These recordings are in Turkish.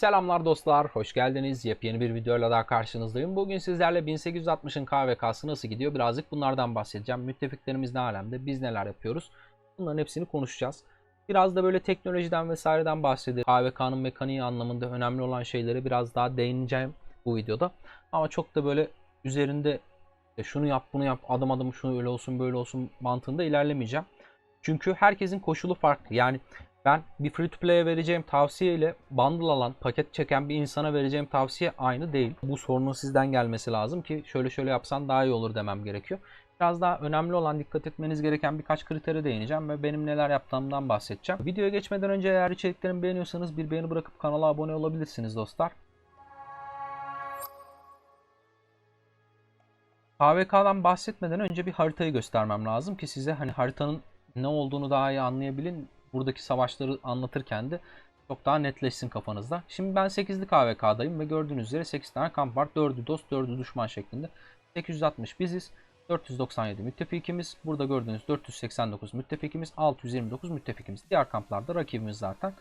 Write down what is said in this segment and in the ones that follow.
Selamlar dostlar, hoş geldiniz. Yepyeni bir videoyla daha karşınızdayım. Bugün sizlerle 1860'ın KVK'sı nasıl gidiyor? Birazcık bunlardan bahsedeceğim. Müttefiklerimiz ne alemde, biz neler yapıyoruz? Bunların hepsini konuşacağız. Biraz da böyle teknolojiden vesaireden bahsedeceğim. KVK'nın mekaniği anlamında önemli olan şeylere biraz daha değineceğim bu videoda. Ama çok da böyle üzerinde şunu yap, bunu yap, adım adım şunu öyle olsun, böyle olsun mantığında ilerlemeyeceğim. Çünkü herkesin koşulu farklı. Yani ben bir free to play'e vereceğim tavsiye ile bundle alan, paket çeken bir insana vereceğim tavsiye aynı değil. Bu sorunun sizden gelmesi lazım ki şöyle şöyle yapsan daha iyi olur demem gerekiyor. Biraz daha önemli olan, dikkat etmeniz gereken birkaç kritere değineceğim ve benim neler yaptığımdan bahsedeceğim. Videoya geçmeden önce eğer içeriklerimi beğeniyorsanız bir beğeni bırakıp kanala abone olabilirsiniz dostlar. KVK'dan bahsetmeden önce bir haritayı göstermem lazım ki size hani haritanın ne olduğunu daha iyi anlayabilin. Buradaki savaşları anlatırken de çok daha netleşsin kafanızda. Şimdi ben 8'li KVK'dayım ve gördüğünüz üzere 8 tane kamp var. 4'ü dost, 4'ü düşman şeklinde. 860 biziz. 497 müttefikimiz. Burada gördüğünüz 489 müttefikimiz. 629 müttefikimiz. Diğer kamplarda rakibimiz zaten.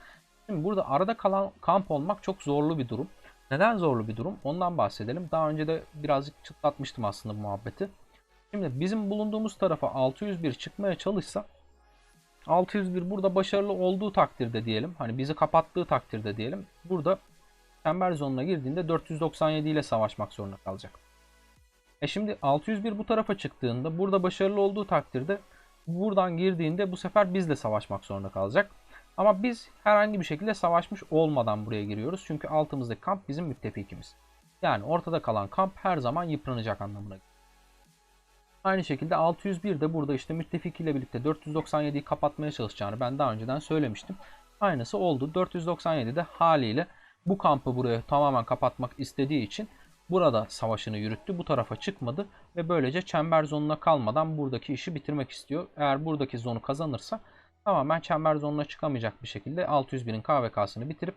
Şimdi burada arada kalan kamp olmak çok zorlu bir durum. Neden zorlu bir durum? Ondan bahsedelim. Daha önce de birazcık çıtlatmıştım aslında bu muhabbeti. Şimdi bizim bulunduğumuz tarafa 601 çıkmaya çalışsa 601 burada başarılı olduğu takdirde diyelim. Hani bizi kapattığı takdirde diyelim. Burada çember zonuna girdiğinde 497 ile savaşmak zorunda kalacak. Şimdi 601 bu tarafa çıktığında burada başarılı olduğu takdirde buradan girdiğinde bu sefer bizle savaşmak zorunda kalacak. Ama biz herhangi bir şekilde savaşmış olmadan buraya giriyoruz. Çünkü altımızdaki kamp bizim müttefikimiz. Yani ortada kalan kamp her zaman yıpranacak anlamına geliyor. Aynı şekilde 601 de burada işte müttefik ile birlikte 497'yi kapatmaya çalışacağını ben daha önceden söylemiştim. Aynısı oldu. 497 de haliyle bu kampı buraya tamamen kapatmak istediği için burada savaşını yürüttü. Bu tarafa çıkmadı ve böylece çember zonuna kalmadan buradaki işi bitirmek istiyor. Eğer buradaki zonu kazanırsa tamamen çember zonuna çıkamayacak bir şekilde 601'in KVK'sını bitirip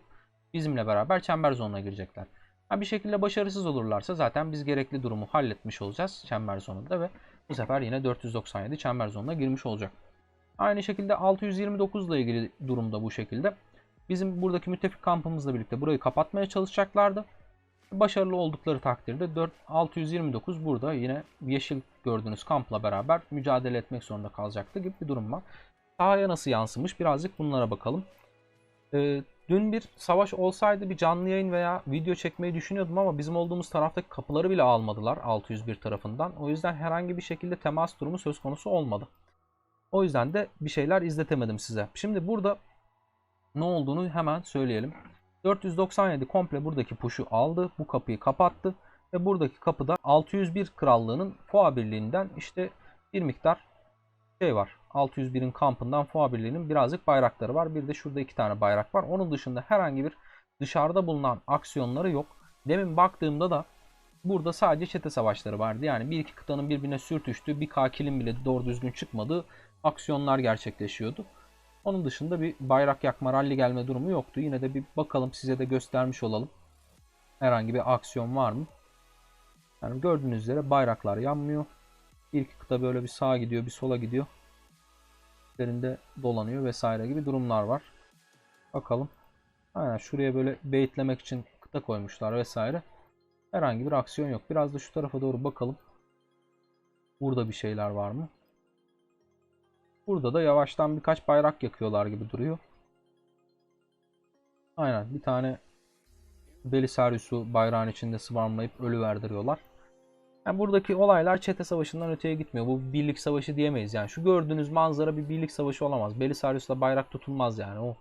bizimle beraber çember zonuna girecekler. Bir şekilde başarısız olurlarsa zaten biz gerekli durumu halletmiş olacağız çember zonunda ve bu sefer yine 497 çember zonuna girmiş olacak. Aynı şekilde 629 ile ilgili durumda bu şekilde. Bizim buradaki müttefik kampımızla birlikte burayı kapatmaya çalışacaklardı. Başarılı oldukları takdirde 629 burada yine yeşil gördüğünüz kampla beraber mücadele etmek zorunda kalacaktı gibi bir durum var. Sahaya nasıl yansımış birazcık bunlara bakalım. Dün bir savaş olsaydı bir canlı yayın veya video çekmeyi düşünüyordum ama bizim olduğumuz taraftaki kapıları bile almadılar 601 tarafından. O yüzden herhangi bir şekilde temas durumu söz konusu olmadı. O yüzden de bir şeyler izletemedim size. Şimdi burada ne olduğunu hemen söyleyelim. 497 komple buradaki push'u aldı. Bu kapıyı kapattı. Ve buradaki kapıda 601 krallığının FOA birliğinden işte bir miktar şey var. 601'in kampından FOA birliğinin birazcık bayrakları var. Bir de şurada 2 tane bayrak var. Onun dışında herhangi bir dışarıda bulunan aksiyonları yok. Demin baktığımda da burada sadece çete savaşları vardı. Yani bir iki kıtanın birbirine sürtüştüğü, bir kakilin bile doğru düzgün çıkmadığı aksiyonlar gerçekleşiyordu. Onun dışında bir bayrak yakma, ralli gelme durumu yoktu. Yine de bir bakalım, size de göstermiş olalım. Herhangi bir aksiyon var mı? Yani gördüğünüz üzere bayraklar yanmıyor. Bir iki kıta böyle bir sağa gidiyor, bir sola gidiyor. Üzerinde dolanıyor vesaire gibi durumlar var. Bakalım. Aynen şuraya böyle baitlemek için kıta koymuşlar vesaire. Herhangi bir aksiyon yok. Biraz da şu tarafa doğru bakalım. Burada bir şeyler var mı? Burada da yavaştan birkaç bayrak yakıyorlar gibi duruyor. Aynen bir tane Belisarius'u bayrağın içinde sıvarmayıp ölü verdiriyorlar. Yani buradaki olaylar çete savaşından öteye gitmiyor. Bu birlik savaşı diyemeyiz. Yani şu gördüğünüz manzara bir birlik savaşı olamaz. Belisarius'la bayrak tutulmaz yani.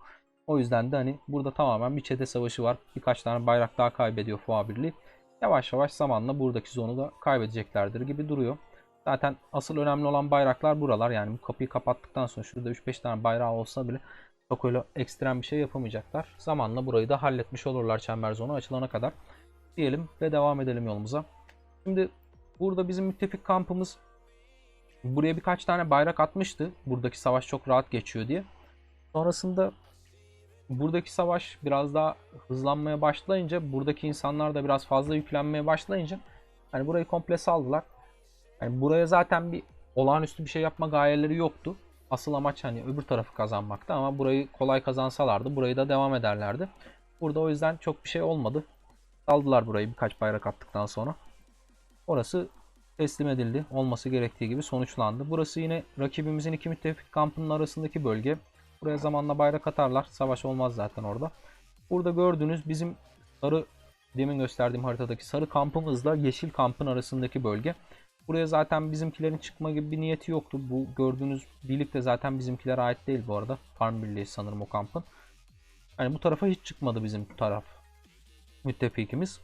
O yüzden de hani burada tamamen bir çete savaşı var. Birkaç tane bayrak daha kaybediyor FOA birliği. Yavaş yavaş zamanla buradaki zonu da kaybedeceklerdir gibi duruyor. Zaten asıl önemli olan bayraklar buralar. Yani bu kapıyı kapattıktan sonra şurada 3-5 tane bayrağı olsa bile çok öyle ekstrem bir şey yapamayacaklar. Zamanla burayı da halletmiş olurlar çember zonu açılana kadar. Diyelim ve devam edelim yolumuza. Şimdi burada bizim müttefik kampımız buraya birkaç tane bayrak atmıştı. Buradaki savaş çok rahat geçiyor diye. Sonrasında buradaki savaş biraz daha hızlanmaya başlayınca, buradaki insanlar da biraz fazla yüklenmeye başlayınca hani burayı komple saldılar. Yani buraya zaten bir olağanüstü bir şey yapma gayeleri yoktu. Asıl amaç hani öbür tarafı kazanmaktı ama burayı kolay kazansalardı burayı da devam ederlerdi. Burada o yüzden çok bir şey olmadı. Aldılar burayı birkaç bayrak attıktan sonra. Orası teslim edildi. Olması gerektiği gibi sonuçlandı. Burası yine rakibimizin iki müttefik kampının arasındaki bölge. Buraya zamanla bayrak atarlar. Savaş olmaz zaten orada. Burada gördüğünüz bizim sarı, demin gösterdiğim haritadaki sarı kampımızla yeşil kampın arasındaki bölge. Buraya zaten bizimkilerin çıkma gibi bir niyeti yoktu. Bu gördüğünüz birlik de zaten bizimkilere ait değil bu arada. Farm birliği sanırım o kampın. Yani bu tarafa hiç çıkmadı bizim taraf müttefikimiz.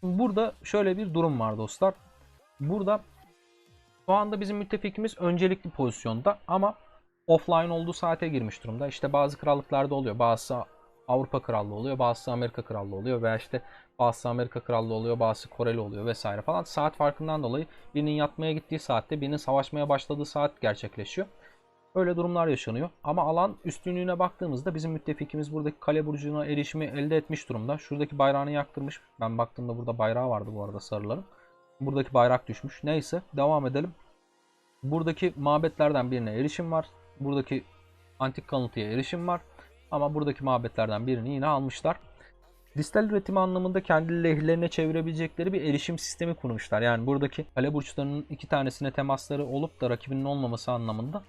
Burada şöyle bir durum var dostlar. Burada şu anda bizim müttefikimiz öncelikli pozisyonda ama offline olduğu saate girmiş durumda. İşte bazı krallıklarda oluyor. Bazısı Avrupa Krallığı oluyor. Bazısı Amerika Krallığı oluyor. Veya işte bazısı Amerika Krallığı oluyor. Bazısı Koreli oluyor vesaire falan. Saat farkından dolayı birinin yatmaya gittiği saatte birinin savaşmaya başladığı saat gerçekleşiyor. Öyle durumlar yaşanıyor. Ama alan üstünlüğüne baktığımızda bizim müttefikimiz buradaki kale burcuna erişimi elde etmiş durumda. Şuradaki bayrağını yaktırmış. Ben baktığımda burada bayrağı vardı bu arada sarıların. Buradaki bayrak düşmüş. Neyse devam edelim. Buradaki mabetlerden birine erişim var. Buradaki antik kalıntıya erişim var. Ama buradaki mabetlerden birini yine almışlar. Distal üretimi anlamında kendi lehlerine çevirebilecekleri bir erişim sistemi kurmuşlar. Yani buradaki kale burçlarının iki tanesine temasları olup da rakibinin olmaması anlamında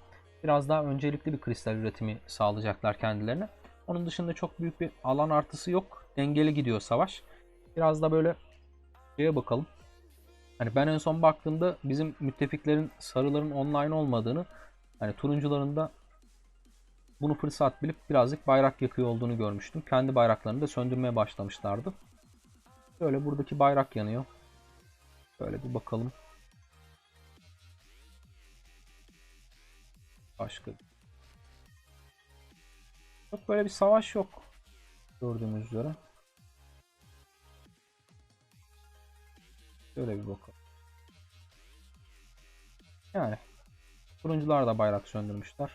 biraz daha öncelikli bir kristal üretimi sağlayacaklar kendilerine. Onun dışında çok büyük bir alan artısı yok. Dengeli gidiyor savaş. Biraz da böyle şeye bakalım. Hani ben en son baktığımda bizim müttefiklerin sarıların online olmadığını, hani turuncuların da bunu fırsat bilip birazcık bayrak yakıyor olduğunu görmüştüm. Kendi bayraklarını da söndürmeye başlamışlardı. Böyle buradaki bayrak yanıyor. Böyle bir bakalım. Başka. Çok böyle bir savaş yok. Gördüğümüz üzere. Şöyle bir bakalım. Yani turuncular da bayrak söndürmüşler.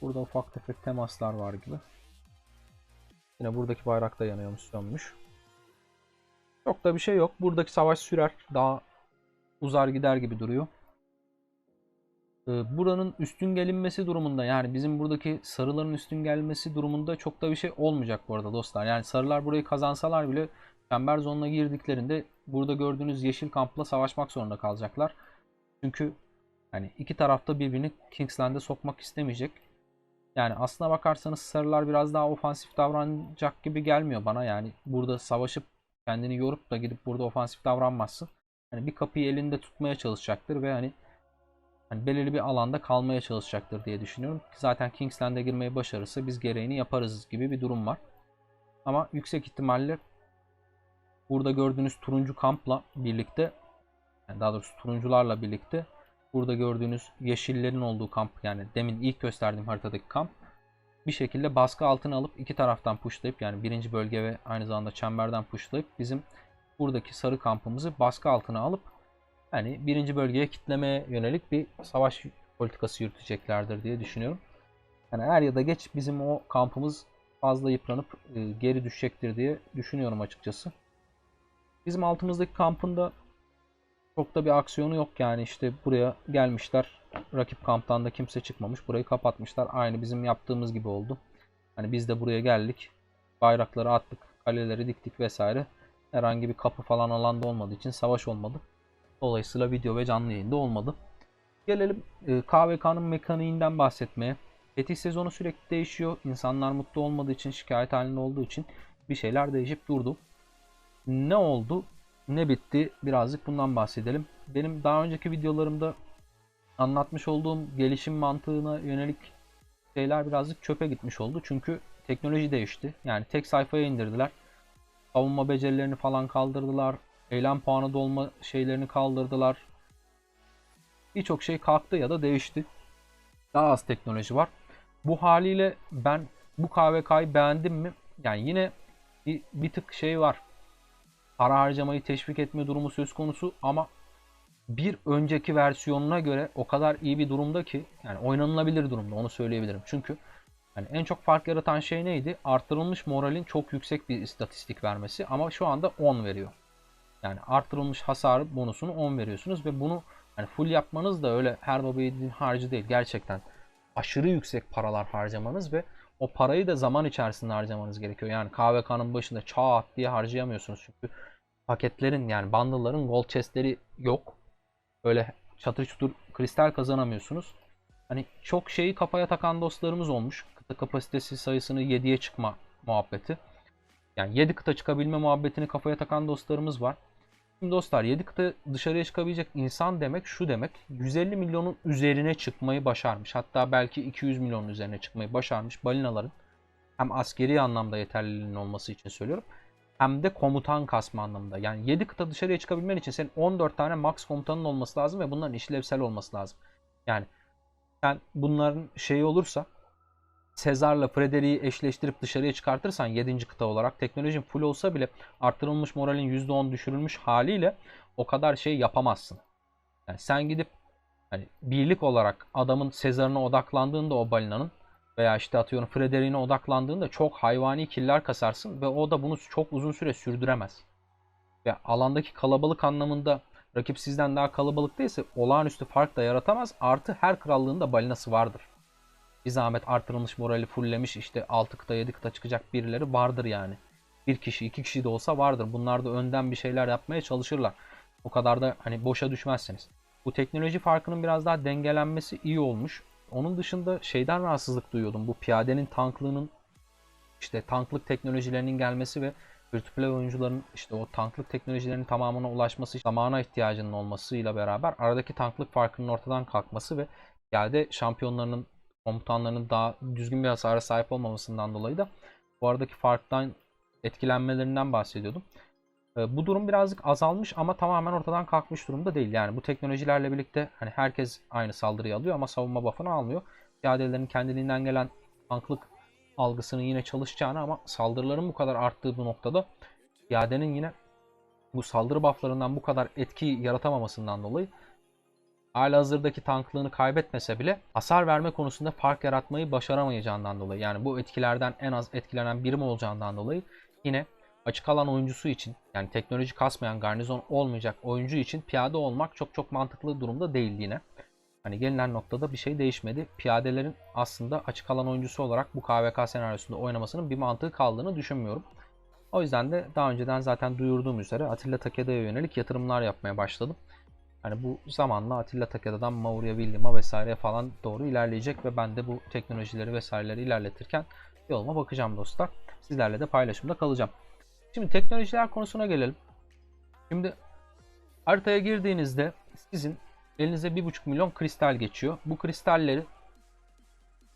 Burada ufak tefek temaslar var gibi. Yine buradaki bayrak da yanıyormuş, sönmüş. Çok da bir şey yok. Buradaki savaş sürer. Daha uzar gider gibi duruyor. Buranın üstün gelinmesi durumunda, yani bizim buradaki sarıların üstün gelmesi durumunda çok da bir şey olmayacak bu arada dostlar. Yani sarılar burayı kazansalar bile çember zonuna girdiklerinde burada gördüğünüz yeşil kampla savaşmak zorunda kalacaklar. Çünkü hani iki tarafta birbirini Kingsland'e sokmak istemeyecek. Yani aslına bakarsanız sarılar biraz daha ofansif davranacak gibi gelmiyor bana. Yani burada savaşıp kendini yorup da gidip burada ofansif davranmazsın. Hani bir kapıyı elinde tutmaya çalışacaktır ve hani belirli bir alanda kalmaya çalışacaktır diye düşünüyorum. Zaten Kingsland'e girmeyi başarırsa biz gereğini yaparız gibi bir durum var. Ama yüksek ihtimalle burada gördüğünüz turuncu kampla birlikte, yani daha doğrusu turuncularla birlikte burada gördüğünüz yeşillerin olduğu kamp, yani demin ilk gösterdiğim haritadaki kamp bir şekilde baskı altına alıp iki taraftan pushlayıp, yani birinci bölge ve aynı zamanda çemberden pushlayıp bizim buradaki sarı kampımızı baskı altına alıp yani birinci bölgeye kitlemeye yönelik bir savaş politikası yürüteceklerdir diye düşünüyorum. Yani er ya da geç bizim o kampımız fazla yıpranıp geri düşecektir diye düşünüyorum açıkçası. Bizim altımızdaki kampın da çok da bir aksiyonu yok, yani işte buraya gelmişler. Rakip kamptan da kimse çıkmamış. Burayı kapatmışlar. Aynı bizim yaptığımız gibi oldu. Hani biz de buraya geldik. Bayrakları attık. Kaleleri diktik vesaire. Herhangi bir kapı falan alanda olmadığı için savaş olmadı. Dolayısıyla video ve canlı yayında olmadı. Gelelim KVK'nın mekaniğinden bahsetmeye. Fetih sezonu sürekli değişiyor. İnsanlar mutlu olmadığı için, şikayet halinde olduğu için bir şeyler değişip durdu. Ne oldu? Ne bitti? Birazcık bundan bahsedelim. Benim daha önceki videolarımda anlatmış olduğum gelişim mantığına yönelik şeyler birazcık çöpe gitmiş oldu. Çünkü teknoloji değişti. Yani tek sayfaya indirdiler. Savunma becerilerini falan kaldırdılar. Eylem puanı dolma şeylerini kaldırdılar. Birçok şey kalktı ya da değişti. Daha az teknoloji var. Bu haliyle ben bu KVK'yı beğendim mi? Yani yine bir tık şey var. Para harcamayı teşvik etme durumu söz konusu ama bir önceki versiyonuna göre o kadar iyi bir durumda ki, yani oynanılabilir durumda, onu söyleyebilirim. Çünkü yani en çok fark yaratan şey neydi? Arttırılmış moralin çok yüksek bir istatistik vermesi ama şu anda 10 veriyor. Yani arttırılmış hasar bonusunu 10 veriyorsunuz ve bunu hani full yapmanız da öyle her baba yiğidin harcı değil. Gerçekten aşırı yüksek paralar harcamanız ve O parayı da zaman içerisinde harcamanız gerekiyor. Yani KVK'nın başında çat diye harcayamıyorsunuz. Çünkü paketlerin yani bundle'ların gold chest'leri yok. Öyle çatır çutur kristal kazanamıyorsunuz. Hani çok şeyi kafaya takan dostlarımız olmuş. Kıta kapasitesi sayısını 7'ye çıkma muhabbeti. Yani 7 kıta çıkabilme muhabbetini kafaya takan dostlarımız var. Şimdi dostlar 7 kıta dışarıya çıkabilecek insan demek şu demek. 150 milyonun üzerine çıkmayı başarmış. Hatta belki 200 milyonun üzerine çıkmayı başarmış balinaların hem askeri anlamda yeterliliğinin olması için söylüyorum. Hem de komutan kasma anlamında. Yani 7 kıta dışarıya çıkabilmen için senin 14 tane max komutanın olması lazım ve bunların işlevsel olması lazım. Yani sen bunların şeyi olursa Sezar'la Frederick'i eşleştirip dışarıya çıkartırsan 7. kıta olarak teknolojin full olsa bile artırılmış moralin %10 düşürülmüş haliyle o kadar şey yapamazsın. Yani sen gidip hani birlik olarak adamın Sezar'ına odaklandığında o balinanın veya işte atıyorum Frederick'ine odaklandığında çok hayvani killer kasarsın ve o da bunu çok uzun süre sürdüremez. Ve alandaki kalabalık anlamında rakip sizden daha kalabalık değilse olağanüstü fark da yaratamaz. Artı her krallığın da balinası vardır. Bir zahmet artırılmış morali fulllemiş işte 6 kıta 7 kıta çıkacak birileri vardır yani. Bir kişi 2 kişi de olsa vardır. Bunlar da önden bir şeyler yapmaya çalışırlar. O kadar da hani boşa düşmezseniz. Bu teknoloji farkının biraz daha dengelenmesi iyi olmuş. Onun dışında şeyden rahatsızlık duyuyordum. Bu piyadenin tanklığının işte tanklık teknolojilerinin gelmesi ve free-to-play oyuncuların işte o tanklık teknolojilerinin tamamına ulaşması, zamana ihtiyacının olmasıyla beraber aradaki tanklık farkının ortadan kalkması ve piyade şampiyonlarının komutanlarının daha düzgün bir hasara sahip olmamasından dolayı da bu aradaki farktan etkilenmelerinden bahsediyordum. Bu durum birazcık azalmış ama tamamen ortadan kalkmış durumda değil. Yani bu teknolojilerle birlikte hani herkes aynı saldırıyı alıyor ama savunma buff'ını almıyor. Piyadelerin kendiliğinden gelen tanklık algısının yine çalışacağını ama saldırıların bu kadar arttığı bu noktada piyadenin yine bu saldırı buff'larından bu kadar etki yaratamamasından dolayı halihazırdaki tanklığını kaybetmese bile hasar verme konusunda fark yaratmayı başaramayacağından dolayı yani bu etkilerden en az etkilenen birim olacağından dolayı yine açık alan oyuncusu için yani teknoloji kasmayan garnizon olmayacak oyuncu için piyade olmak çok çok mantıklı durumda değil yine. Hani gelinen noktada bir şey değişmedi. Piyadelerin aslında açık alan oyuncusu olarak bu KVK senaryosunda oynamasının bir mantığı kaldığını düşünmüyorum. O yüzden de daha önceden zaten duyurduğum üzere Attila Takeda'ya yönelik yatırımlar yapmaya başladım. Hani bu zamanla Attila Takeda'dan Maurya William'a vesaire falan doğru ilerleyecek ve ben de bu teknolojileri vesaireleri ilerletirken yoluma bakacağım dostlar. Sizlerle de paylaşımda kalacağım. Şimdi teknolojiler konusuna gelelim. Şimdi haritaya girdiğinizde sizin elinize 1,5 milyon kristal geçiyor. Bu kristalleri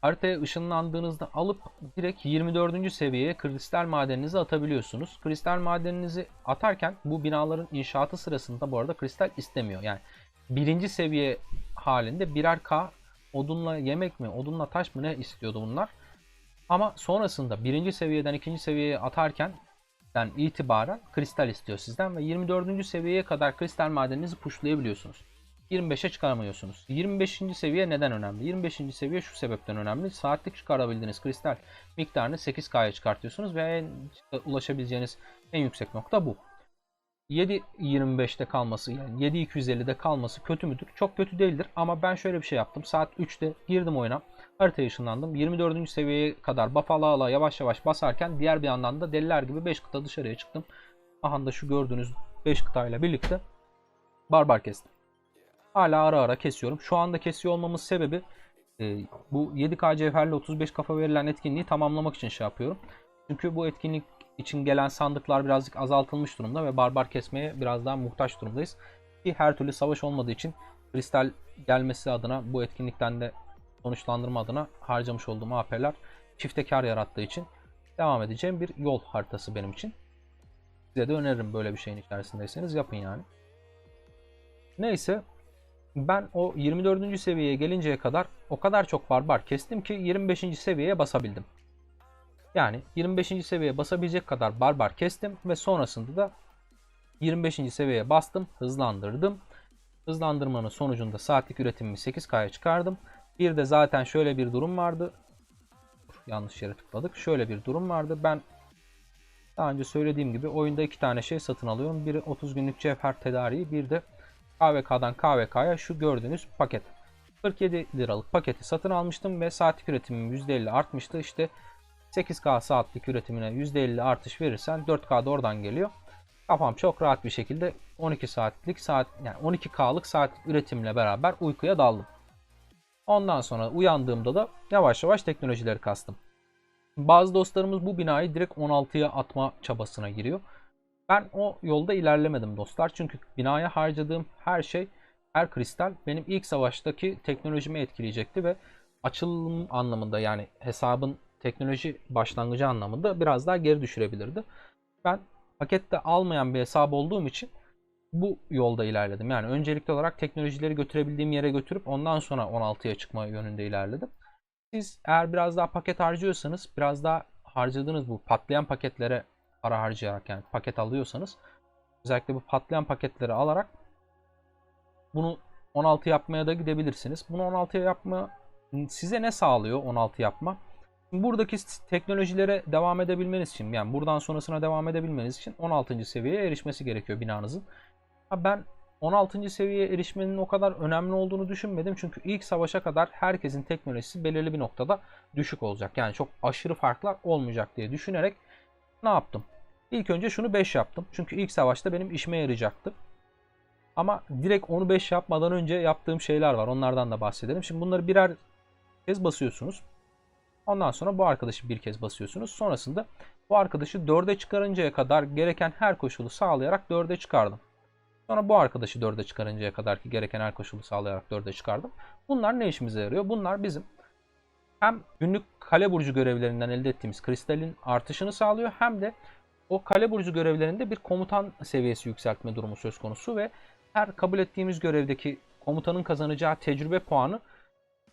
haritaya ışınlandığınızda alıp direkt 24. seviyeye kristal madeninizi atabiliyorsunuz. Kristal madeninizi atarken bu binaların inşaatı sırasında bu arada kristal istemiyor. Yani birinci seviye halinde birer K odunla yemek mi, odunla taş mı ne istiyordu bunlar. Ama sonrasında birinci seviyeden ikinci seviyeye atarken itibaren kristal istiyor sizden ve 24. seviyeye kadar kristal madeninizi pushlayabiliyorsunuz. 25'e çıkaramıyorsunuz. 25. seviye neden önemli? 25. seviye şu sebepten önemli. Saatlik çıkarabildiğiniz kristal miktarını 8K'ya çıkartıyorsunuz ve ulaşabileceğiniz en yüksek nokta bu. 7.25'te kalması yani 7.250'de kalması kötü müdür? Çok kötü değildir ama ben şöyle bir şey yaptım. Saat 3'te girdim oyuna. Haritaya ışınlandım. 24. seviyeye kadar buff ala ala yavaş yavaş basarken diğer bir yandan da deliler gibi 5 kıta dışarıya çıktım. Aha da şu gördüğünüz 5 kıtayla birlikte barbar kestim. Hala ara ara kesiyorum. Şu anda kesiyor olmamın sebebi bu 7K cevherle 35 kafa verilen etkinliği tamamlamak için şey yapıyorum. Çünkü bu etkinlik için gelen sandıklar birazcık azaltılmış durumda ve barbar kesmeye biraz daha muhtaç durumdayız. Ki her türlü savaş olmadığı için kristal gelmesi adına bu etkinlikten de sonuçlandırma adına harcamış olduğum AP'ler çifte kar yarattığı için devam edeceğim bir yol haritası benim için. Size de öneririm böyle bir şeyin içerisindeyseniz yapın yani. Neyse ben o 24. seviyeye gelinceye kadar o kadar çok barbar kestim ki 25. seviyeye basabildim. Yani 25. seviyeye basabilecek kadar barbar kestim ve sonrasında da 25. seviyeye bastım, hızlandırdım. Hızlandırmanın sonucunda saatlik üretimimi 8K'ya çıkardım. Bir de zaten şöyle bir durum vardı. Yanlış yere tıkladık. Şöyle bir durum vardı. Ben daha önce söylediğim gibi oyunda 2 tane şey satın alıyorum. Biri 30 günlük cevher tedariği, bir de KVK'dan KVK'ya şu gördüğünüz paket. 47 liralık paketi satın almıştım ve saatlik üretimim %50 artmıştı. İşte 8K saatlik üretimine %50 artış verirsen 4K da oradan geliyor. Kafam çok rahat bir şekilde 12 saatlik yani 12K'lık saat üretimle beraber uykuya daldım. Ondan sonra uyandığımda da yavaş yavaş teknolojileri kastım. Bazı dostlarımız bu binayı direkt 16'ya atma çabasına giriyor. Ben o yolda ilerlemedim dostlar. Çünkü binaya harcadığım her şey, her kristal benim ilk savaştaki teknolojimi etkileyecekti ve açılım anlamında, yani hesabın teknoloji başlangıcı anlamında biraz daha geri düşürebilirdi. Ben pakette almayan bir hesap olduğum için bu yolda ilerledim. Yani öncelikli olarak teknolojileri götürebildiğim yere götürüp ondan sonra 16'ya çıkma yönünde ilerledim. Siz eğer biraz daha paket harcıyorsanız, biraz daha harcadığınız bu patlayan paketlere para harcayarak, yani paket alıyorsanız, özellikle bu patlayan paketleri alarak bunu 16 yapmaya da gidebilirsiniz. Bunu 16'ya yapma size ne sağlıyor 16 yapma? Buradaki teknolojilere devam edebilmeniz için, yani buradan sonrasına devam edebilmeniz için 16. seviyeye erişmesi gerekiyor binanızın. Ben 16. seviyeye erişmenin o kadar önemli olduğunu düşünmedim. Çünkü ilk savaşa kadar herkesin teknolojisi belirli bir noktada düşük olacak. Yani çok aşırı farklar olmayacak diye düşünerek ne yaptım? İlk önce şunu 5 yaptım. Çünkü ilk savaşta benim işime yarayacaktı. Ama direkt onu 5 yapmadan önce yaptığım şeyler var. Onlardan da bahsedelim. Şimdi bunları birer kez basıyorsunuz. Ondan sonra bu arkadaşı bir kez basıyorsunuz. Sonrasında bu arkadaşı 4'e çıkarıncaya kadar gereken her koşulu sağlayarak 4'e çıkardım. Sonra bu arkadaşı 4'e çıkarıncaya kadar ki gereken her koşulu sağlayarak 4'e çıkardım. Bunlar ne işimize yarıyor? Bunlar bizim hem günlük kale burcu görevlerinden elde ettiğimiz kristalin artışını sağlıyor, hem de o kale burcu görevlerinde bir komutan seviyesi yükseltme durumu söz konusu ve her kabul ettiğimiz görevdeki komutanın kazanacağı tecrübe puanı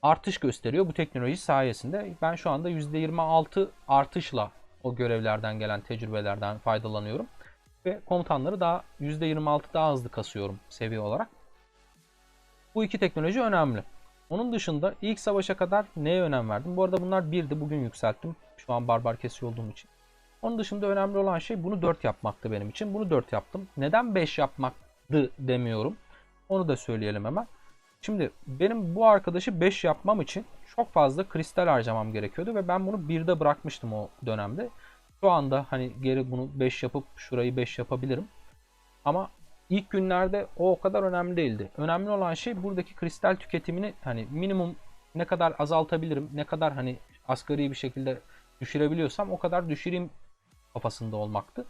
artış gösteriyor bu teknoloji sayesinde. Ben şu anda %26 artışla o görevlerden gelen tecrübelerden faydalanıyorum. Ve komutanları daha %26 daha hızlı kasıyorum seviye olarak. Bu iki teknoloji önemli. Onun dışında ilk savaşa kadar neye önem verdim? Bu arada bunlar 1'di, bugün yükselttim. Şu an barbar kesiyor olduğum için. Onun dışında önemli olan şey bunu 4 yapmaktı benim için. Bunu 4 yaptım. Neden 5 yapmaktı demiyorum. Onu da söyleyelim hemen. Şimdi benim bu arkadaşı 5 yapmam için çok fazla kristal harcamam gerekiyordu ve ben bunu 1'de bırakmıştım o dönemde. Şu anda hani geri bunu 5 yapıp şurayı 5 yapabilirim. Ama ilk günlerde o kadar önemli değildi. Önemli olan şey buradaki kristal tüketimini hani minimum ne kadar azaltabilirim, ne kadar hani asgari bir şekilde düşürebiliyorsam o kadar düşüreyim kafasında olmaktı.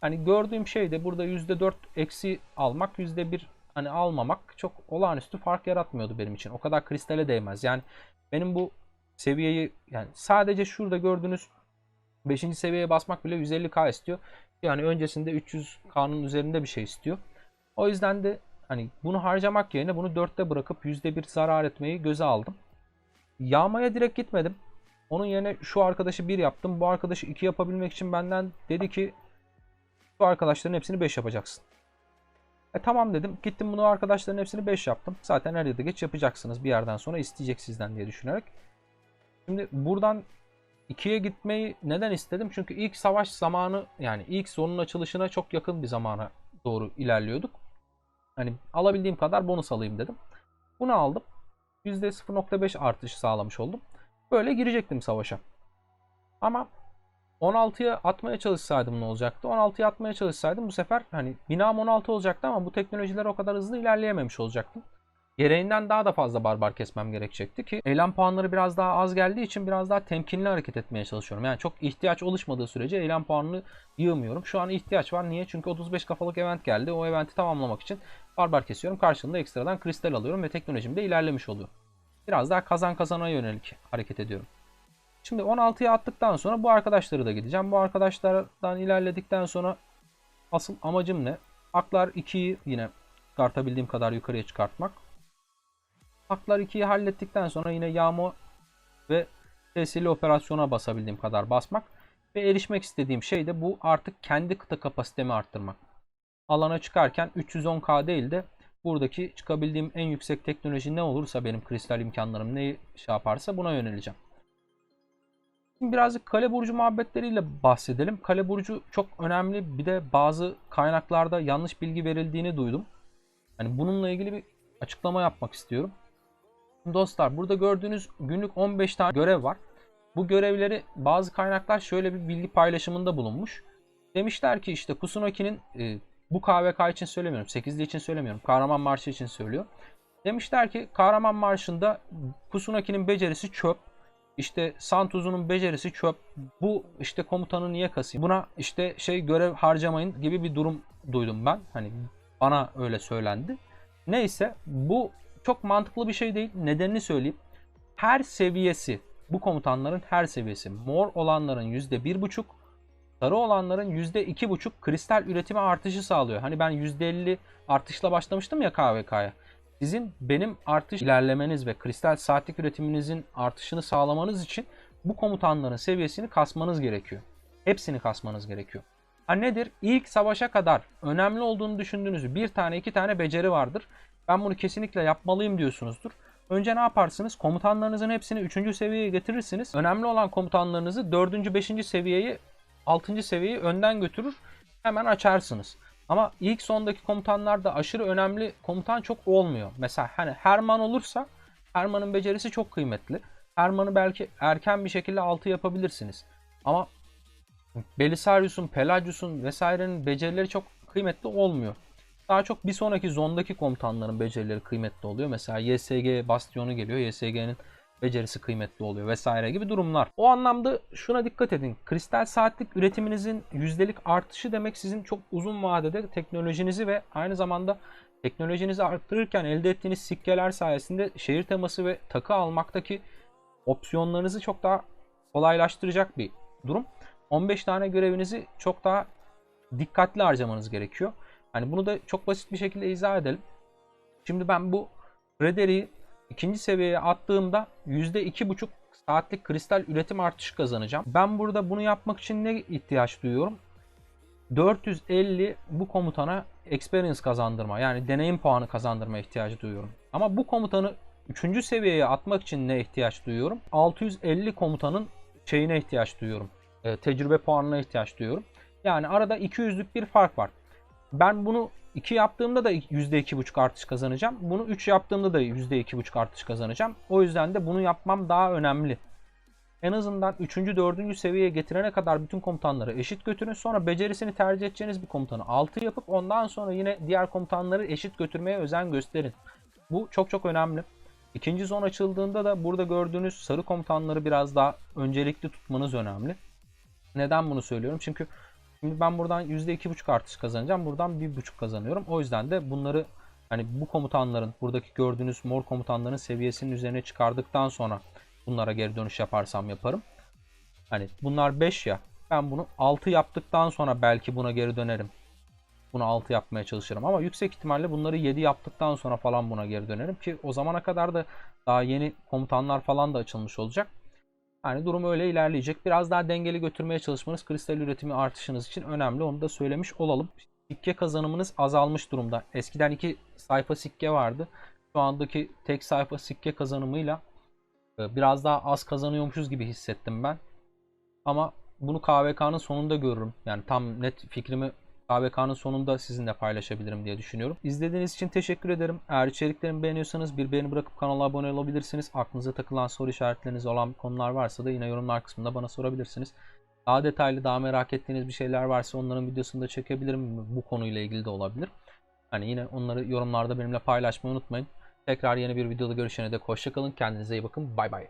Hani gördüğüm şey de burada %4 eksi almak, %1 hani almamak çok olağanüstü fark yaratmıyordu benim için. O kadar kristale değmez. Yani benim bu seviyeyi, yani sadece şurada gördüğünüz 5. seviyeye basmak bile 150K istiyor. Yani öncesinde 300K'nın üzerinde bir şey istiyor. O yüzden de hani bunu harcamak yerine bunu 4'te bırakıp %1 zarar etmeyi göze aldım. Yağmaya direkt gitmedim. Onun yerine şu arkadaşı 1 yaptım. Bu arkadaşı 2 yapabilmek için benden dedi ki şu arkadaşların hepsini 5 yapacaksın. Tamam dedim. Gittim bunu arkadaşların hepsini 5 yaptım. Zaten her yerde geç yapacaksınız. Bir yerden sonra isteyecek sizden diye düşünerek. Şimdi buradan 2'ye gitmeyi neden istedim? Çünkü ilk savaş zamanı, yani ilk zonun açılışına çok yakın bir zamana doğru ilerliyorduk. Hani alabildiğim kadar bonus alayım dedim. Bunu aldım. %0.5 artış sağlamış oldum. Böyle girecektim savaşa. Ama 16'ya atmaya çalışsaydım ne olacaktı? 16'ya atmaya çalışsaydım bu sefer hani binam 16 olacaktı ama bu teknolojiler o kadar hızlı ilerleyememiş olacaktım. Gereğinden daha da fazla barbar kesmem gerekecekti ki eylem puanları biraz daha az geldiği için biraz daha temkinli hareket etmeye çalışıyorum. Yani çok ihtiyaç oluşmadığı sürece eylem puanını yığmıyorum. Şu an ihtiyaç var. Niye? Çünkü 35 kafalık event geldi. O eventi tamamlamak için barbar kesiyorum. Karşılığında ekstradan kristal alıyorum ve teknolojim de ilerlemiş oluyor. Biraz daha kazan kazana yönelik hareket ediyorum. Şimdi 16'ya attıktan sonra bu arkadaşları da gideceğim. Bu arkadaşlardan ilerledikten sonra asıl amacım ne? Aklar 2'yi yine çıkartabildiğim kadar yukarıya çıkartmak. Aklar 2'yi hallettikten sonra yine yağma ve tesirli operasyona basabildiğim kadar basmak. Ve erişmek istediğim şey de bu, artık kendi kıta kapasitemi arttırmak. Alana çıkarken 310K değil de buradaki çıkabildiğim en yüksek teknoloji ne olursa, benim kristal imkanlarım neyi şey yaparsa buna yöneleceğim. Şimdi birazcık kale burcu muhabbetleriyle bahsedelim. Kale burcu çok önemli. Bir de bazı kaynaklarda yanlış bilgi verildiğini duydum. Hani bununla ilgili bir açıklama yapmak istiyorum. Dostlar, burada gördüğünüz günlük 15 tane görev var. Bu görevleri bazı kaynaklar şöyle bir bilgi paylaşımında bulunmuş. Demişler ki işte Kusunoki'nin bu KVK için söylemiyorum, 8'li için söylemiyorum, Kahramanmaraşı için söylüyor. Demişler ki Kahramanmaraşı'nda Kusunoki'nin becerisi çöp. İşte Santuzu'nun becerisi çöp. Bu işte komutanı niye kasayım? Buna işte görev harcamayın gibi bir durum duydum ben. Hani bana öyle söylendi. Neyse bu çok mantıklı bir şey değil. Nedenini söyleyeyim. Her seviyesi, bu komutanların her seviyesi, mor olanların %1,5, sarı olanların %2,5 kristal üretimi artışı sağlıyor. Hani ben %50 artışla başlamıştım ya KVK'ya. Sizin benim artış ilerlemeniz ve kristal saatlik üretiminizin artışını sağlamanız için bu komutanların seviyesini kasmanız gerekiyor. Hepsini kasmanız gerekiyor. Ha nedir? İlk savaşa kadar önemli olduğunu düşündüğünüz bir tane iki tane beceri vardır. Ben bunu kesinlikle yapmalıyım diyorsunuzdur. Önce ne yaparsınız? Komutanlarınızın hepsini 3. seviyeye getirirsiniz. Önemli olan komutanlarınızı 4. 5. seviyeyi 6. seviyeyi önden götürür. Hemen açarsınız. Ama ilk sondaki komutanlarda aşırı önemli komutan çok olmuyor. Mesela hani Hermann olursa Hermann'ın becerisi çok kıymetli. Hermann'ı belki erken bir şekilde 6 yapabilirsiniz. Ama Belisarius'un, Pelagius'un vesairenin becerileri çok kıymetli olmuyor. Daha çok bir sonraki zondaki komutanların becerileri kıymetli oluyor. Mesela YSG Bastyonu geliyor. YSG'nin becerisi kıymetli oluyor vesaire gibi durumlar. O anlamda şuna dikkat edin. Kristal saatlik üretiminizin yüzdelik artışı demek sizin çok uzun vadede teknolojinizi ve aynı zamanda teknolojinizi arttırırken elde ettiğiniz sikkeler sayesinde şehir teması ve takı almaktaki opsiyonlarınızı çok daha kolaylaştıracak bir durum. 15 tane görevinizi çok daha dikkatli harcamanız gerekiyor. Hani bunu da çok basit bir şekilde izah edelim. Şimdi ben bu Frederick'i ikinci seviyeye attığımda %2,5 saatlik kristal üretim artışı kazanacağım. Ben burada bunu yapmak için ne ihtiyaç duyuyorum? 450 bu komutana experience kazandırma, yani deneyim puanı kazandırma ihtiyacı duyuyorum. Ama bu komutanı 3. seviyeye atmak için ne ihtiyaç duyuyorum? 650 komutanın şeyine ihtiyaç duyuyorum. Tecrübe puanına ihtiyaç duyuyorum. Yani arada 200'lük bir fark var. Ben bunu 2 yaptığımda da %2,5 artış kazanacağım. Bunu 3 yaptığımda da %2,5 artış kazanacağım. O yüzden de bunu yapmam daha önemli. En azından 3. 4. seviyeye getirene kadar bütün komutanları eşit götürün. Sonra becerisini tercih edeceğiniz bir komutanı 6 yapıp ondan sonra yine diğer komutanları eşit götürmeye özen gösterin. Bu çok çok önemli. İkinci zon açıldığında da burada gördüğünüz sarı komutanları biraz daha öncelikli tutmanız önemli. Neden bunu söylüyorum? Çünkü şimdi ben buradan %2,5 artış kazanacağım. Buradan 1,5 kazanıyorum. O yüzden de bunları hani bu komutanların, buradaki gördüğünüz mor komutanların seviyesinin üzerine çıkardıktan sonra bunlara geri dönüş yaparsam yaparım. Hani bunlar 5 ya. Ben bunu 6 yaptıktan sonra belki buna geri dönerim. Bunu 6 yapmaya çalışırım. Ama yüksek ihtimalle bunları 7 yaptıktan sonra falan buna geri dönerim. Ki o zamana kadar da daha yeni komutanlar falan da açılmış olacak. Yani durum öyle ilerleyecek. Biraz daha dengeli götürmeye çalışmanız kristal üretimi artışınız için önemli. Onu da söylemiş olalım. Sikke kazanımınız azalmış durumda. Eskiden 2 sayfa sikke vardı. Şu andaki tek sayfa sikke kazanımıyla biraz daha az kazanıyormuşuz gibi hissettim ben. Ama bunu KVK'nın sonunda görürüm. Yani tam net fikrimi KVK'nın sonunda sizinle paylaşabilirim diye düşünüyorum. İzlediğiniz için teşekkür ederim. Eğer içeriklerimi beğeniyorsanız bir beğeni bırakıp kanala abone olabilirsiniz. Aklınıza takılan soru işaretleriniz olan konular varsa da yine yorumlar kısmında bana sorabilirsiniz. Daha detaylı, daha merak ettiğiniz bir şeyler varsa onların videosunu da çekebilirim. Bu konuyla ilgili de olabilir. Hani yine onları yorumlarda benimle paylaşmayı unutmayın. Tekrar yeni bir videoda görüşene dek hoşça kalın. Kendinize iyi bakın. Bay bay.